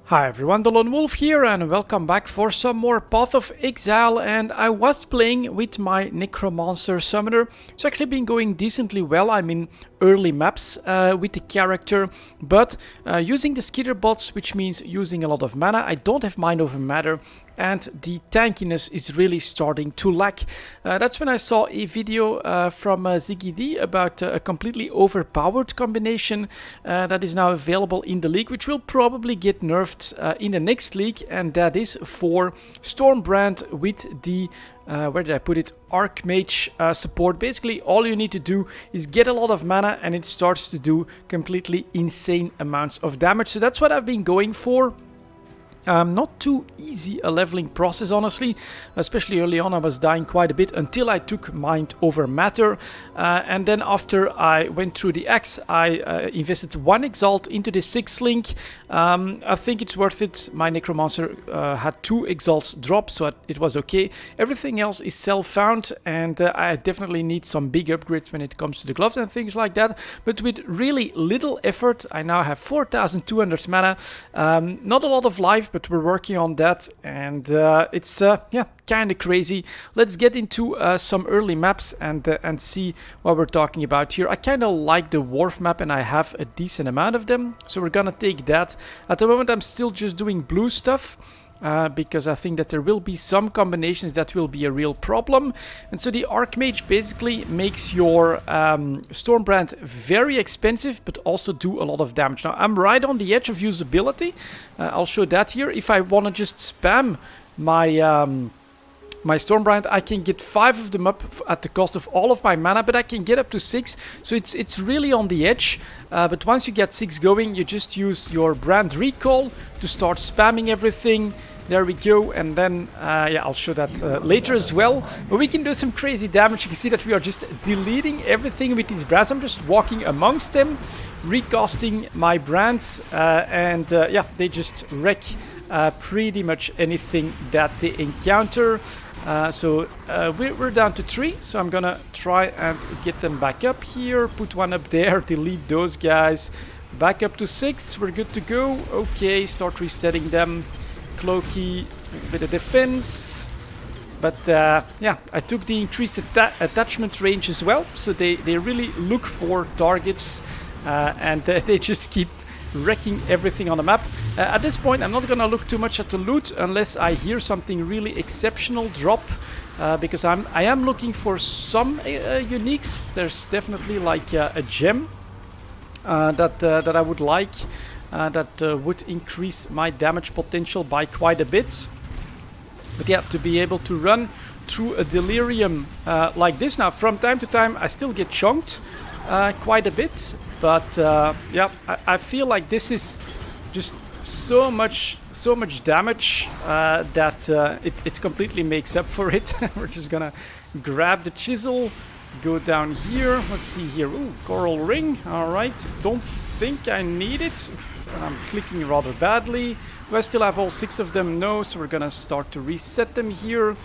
Hi everyone, delonewolf here and welcome back for some more Path of Exile. And I was playing with my Necromancer Summoner. It's actually been going decently well. I'm in early maps with the character, but using the skitter bots, which means using a lot of mana. I don't have Mind Over Matter, and the tankiness is really starting to lack. That's when I saw a video from Ziggy D about a completely overpowered combination that is now available in the league, which will probably get nerfed in the next league, and that is for stormbrand with the where did I put it? Archmage support. Basically, all you need to do is get a lot of mana and it starts to do completely insane amounts of damage. So that's what I've been going for. Not too easy a leveling process, honestly. Especially early on, I was dying quite a bit until I took Mind Over Matter. And then after I went through the axe, I invested one Exalt into the 6th link. I think it's worth it. My Necromancer had 2 Exalts drop, so it was okay. Everything else is self-found, and I definitely need some big upgrades when it comes to the gloves and things like that. But with really little effort, I now have 4,200 mana. Not a lot of life, but we're working on that, and it's yeah, kind of crazy. Let's get into some early maps and see what we're talking about here. I kind of like the wharf map, and I have a decent amount of them, so we're gonna take that. At the moment, I'm still just doing blue stuff. Because I think that there will be some combinations that will be a real problem. And so the Archmage basically makes your Stormbrand very expensive, but also do a lot of damage. Now, I'm right on the edge of usability. I'll show that here. If I want to just spam my my Stormbrand, I can get 5 of them up at the cost of all of my mana, but I can get up to 6, so it's really on the edge. But once you get 6 going, you just use your Brand Recall to start spamming everything. There we go, and then, yeah, I'll show that later as well. But we can do some crazy damage. You can see that we are just deleting everything with these brands. I'm just walking amongst them, recasting my brands, and yeah, they just wreck pretty much anything that they encounter. So we're down to 3, so I'm gonna try and get them back up here. Put one up there, delete those guys. Back up to 6, we're good to go. Okay, start resetting them. Cloaky, a bit of defense. But yeah, I took the increased attachment range as well, so they really look for targets, and they just keep wrecking everything on the map. At this point, I'm not gonna look too much at the loot unless I hear something really exceptional drop, because I am looking for some uniques. There's definitely like a gem that I would like, that would increase my damage potential by quite a bit. But yeah, to be able to run through a Delirium like this. Now, from time to time, I still get chunked quite a bit, but yeah, I feel like this is just so much damage that it completely makes up for it. We're just gonna grab the chisel, go down here. Let's see here. Ooh, coral ring. All right, don't think I need it. I'm clicking rather badly. Do I still have all 6 of them? No, so we're gonna start to reset them here.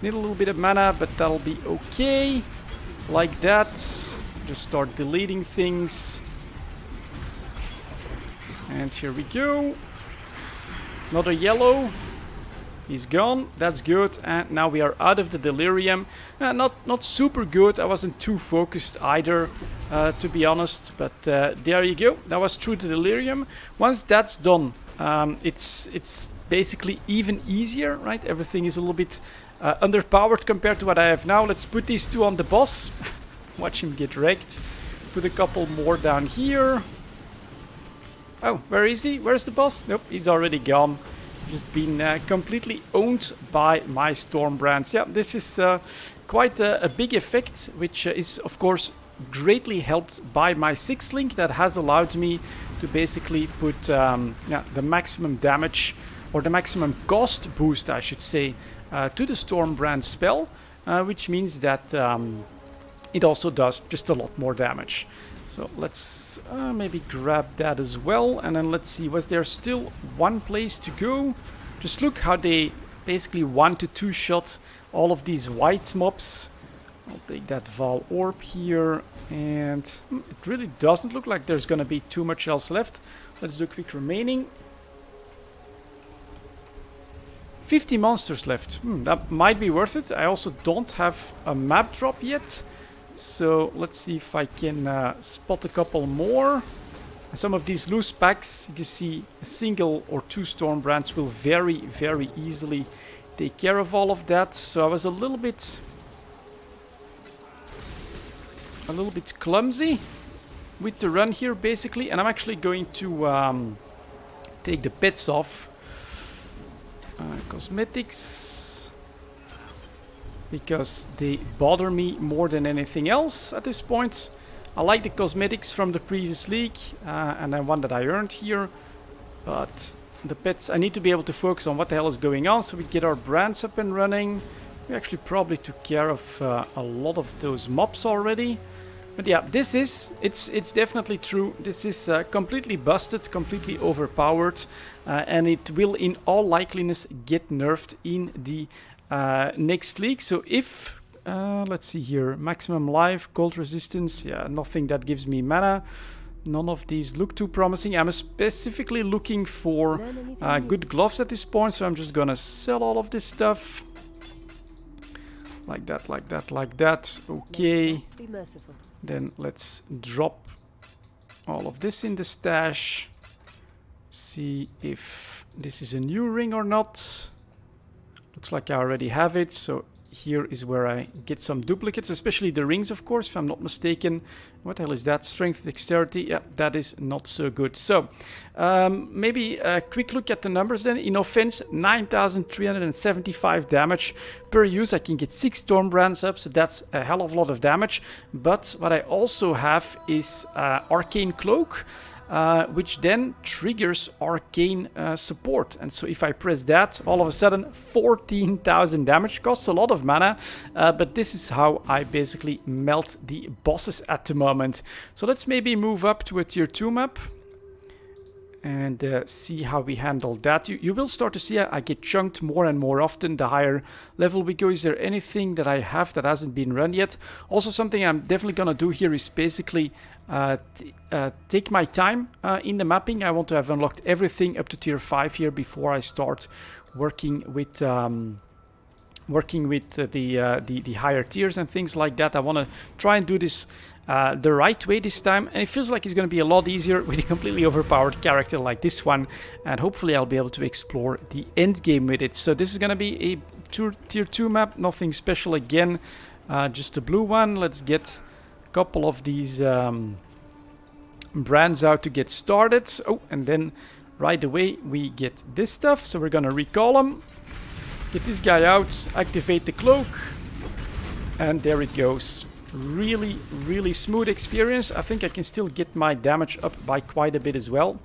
Need a little bit of mana, but that'll be okay. Like that. Just start deleting things. And here we go. Another yellow. He's gone. That's good. And now we are out of the Delirium. Not super good. I wasn't too focused either, to be honest. But there you go. That was through the Delirium. Once that's done, it's basically even easier, right? Everything is a little bit underpowered compared to what I have now. Let's put these 2 on the boss. Watch him get wrecked. Put a couple more down here. Oh, where is he? Where's the boss? Nope, he's already gone. Just been completely owned by my Stormbrands. Yeah, this is quite a big effect, which is, of course, greatly helped by my 6th link that has allowed me to basically put yeah, the maximum damage, or the maximum cost boost, I should say, to the Stormbrand spell, which means that it also does just a lot more damage. So let's maybe grab that as well, and then let's see, was there still one place to go? Just look how they basically 1 to 2 shot all of these white mobs. I'll take that Val Orb here, and it really doesn't look like there's gonna be too much else left. Let's do quick remaining. 50 monsters left. That might be worth it. I also don't have a map drop yet. So let's see if I can spot a couple more. Some of these loose packs, you can see a single or two stormbrands will very, very easily take care of all of that. So I was a little bit clumsy with the run here, basically. And I'm actually going to take the pets off. Cosmetics, because they bother me more than anything else at this point. I like the cosmetics from the previous league and then one that I earned here, but the pets, I need to be able to focus on what the hell is going on so we get our brands up and running. We actually probably took care of a lot of those mobs already. But yeah, it's definitely true. This is completely busted, completely overpowered, and it will in all likeliness get nerfed in the next league. So if, let's see here, maximum life, cold resistance, yeah, nothing that gives me mana. None of these look too promising. I'm specifically looking for good gloves at this point, so I'm just gonna sell all of this stuff. Like that, like that, like that. Okay. Then let's drop all of this in the stash. See if this is a new ring or not. Looks like I already have it. So here is where I get some duplicates, especially the rings, of course, if I'm not mistaken. What the hell is that? Strength, dexterity. Yeah, that is not so good. So maybe a quick look at the numbers then. In offense, 9,375 damage per use. I can get 6 Stormbrands up, so that's a hell of a lot of damage. But what I also have is Arcane Cloak, which then triggers arcane support. And so if I press that, all of a sudden 14,000 damage. Costs a lot of mana, but this is how I basically melt the bosses at the moment. So let's maybe move up to a tier 2 map and see how we handle that. You will start to see I get chunked more and more often the higher level we go. Is there anything that I have that hasn't been run yet? Also, something I'm definitely gonna do here is basically take my time in the mapping. I want to have unlocked everything up to tier 5 here before I start working with the higher tiers and things like that. I want to try and do this the right way this time, and it feels like it's going to be a lot easier with a completely overpowered character like this one, and hopefully I'll be able to explore the end game with it. So this is going to be a tier 2 map, nothing special again, just a blue one. Let's get a couple of these brands out to get started. Oh, and then right away we get this stuff, so we're going to recall them. Get this guy out, activate the cloak, and there it goes. Really, really smooth experience. I think I can still get my damage up by quite a bit as well,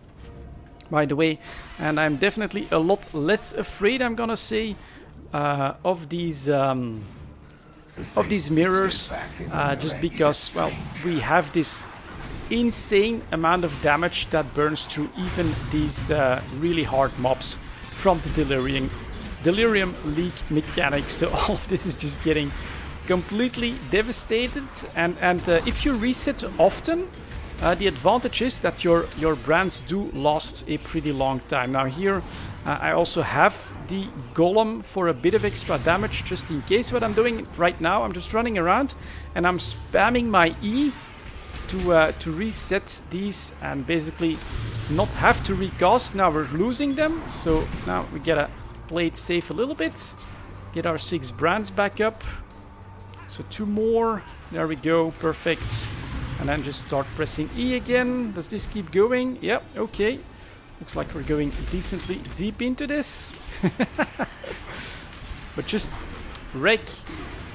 by the way. And I'm definitely a lot less afraid, I'm gonna say, of these mirrors, just because, well, we have this insane amount of damage that burns through even these really hard mobs from the Delirium league mechanics. So all of this is just getting completely devastated, and if you reset often, the advantage is that your brands do last a pretty long time. Now here I also have the golem for a bit of extra damage just in case. What I'm doing right now, I'm just running around and I'm spamming my E to reset these and basically not have to recast. Now we're losing them, so now we gotta play it safe a little bit, get our 6 brands back up. So 2 more, there we go, perfect. And then just start pressing E again. Does this keep going? Yep, okay. Looks like we're going decently deep into this. But just wreck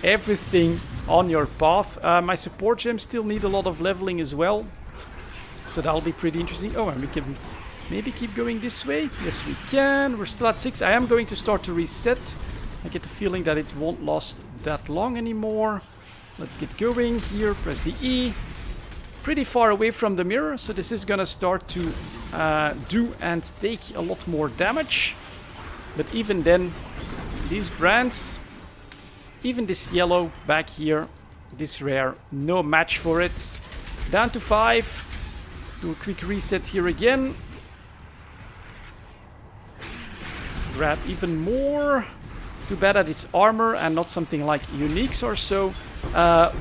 everything on your path. My support gems still need a lot of leveling as well, so that'll be pretty interesting. Oh, and we can maybe keep going this way. Yes, we can. We're still at 6. I am going to start to reset. I get the feeling that it won't last that long anymore. Let's get going here. Press the E. Pretty far away from the mirror, so this is gonna start to do and take a lot more damage. But even then, these brands, even this yellow back here, this rare, no match for it. Down to 5. Do a quick reset here again. grab even more. Too bad that it's armor and not something like uniques or so.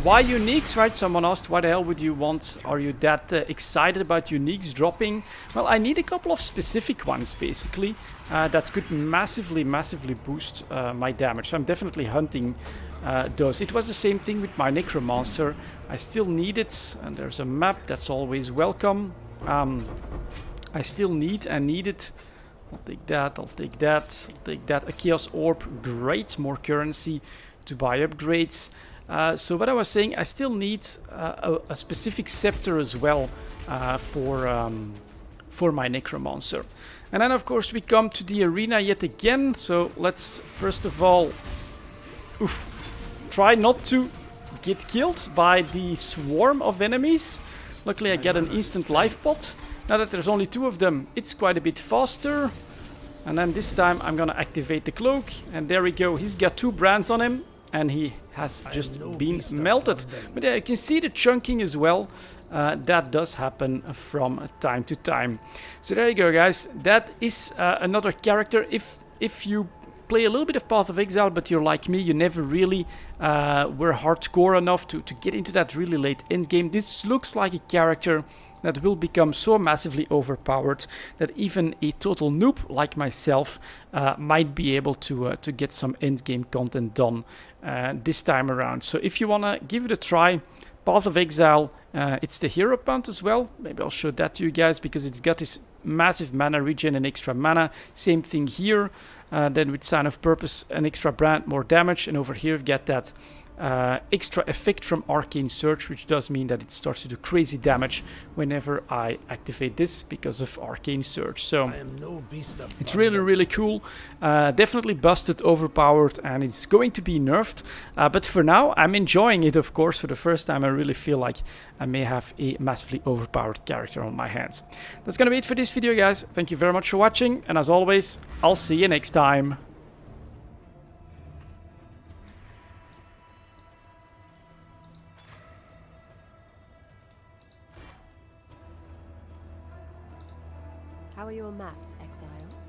Why uniques, right? Someone asked, why the hell would you want, are you that excited about uniques dropping? Well, I need a couple of specific ones, basically, that could massively boost my damage. So I'm definitely hunting those. It was the same thing with my Necromancer. I still need it, and there's a map, that's always welcome. I still need it. I'll take that, I'll take that, I'll take that. A Chaos Orb, great, more currency to buy upgrades. So what I was saying, I still need a specific scepter as well for my Necromancer. And then of course we come to the arena yet again. So let's first of all try not to get killed by the swarm of enemies. Luckily I get an instant life pot. Now that there's only 2 of them, it's quite a bit faster. And then this time I'm gonna activate the cloak. And there we go, he's got 2 brands on him. And he has just been melted. But yeah, you can see the chunking as well. That does happen from time to time. So there you go, guys. That is another character. If you play a little bit of Path of Exile, but you're like me, you never really were hardcore enough to get into that really late end game, this looks like a character that will become so massively overpowered that even a total noob like myself might be able to get some end game content done this time around. So if you want to give it a try, Path of Exile, it's the Hieropanth as well. Maybe I'll show that to you guys because it's got this massive mana regen and extra mana. Same thing here. Then with Sign of Purpose, an extra brand, more damage. And over here we've got that extra effect from Arcane Surge, which does mean that it starts to do crazy damage whenever I activate this because of Arcane Surge. So it's really cool. Definitely busted, overpowered, and it's going to be nerfed. But for now, I'm enjoying it, of course. For the first time, I really feel like I may have a massively overpowered character on my hands. That's gonna be it for this video, guys. Thank you very much for watching, and as always, I'll see you next time. How are your maps, Exile?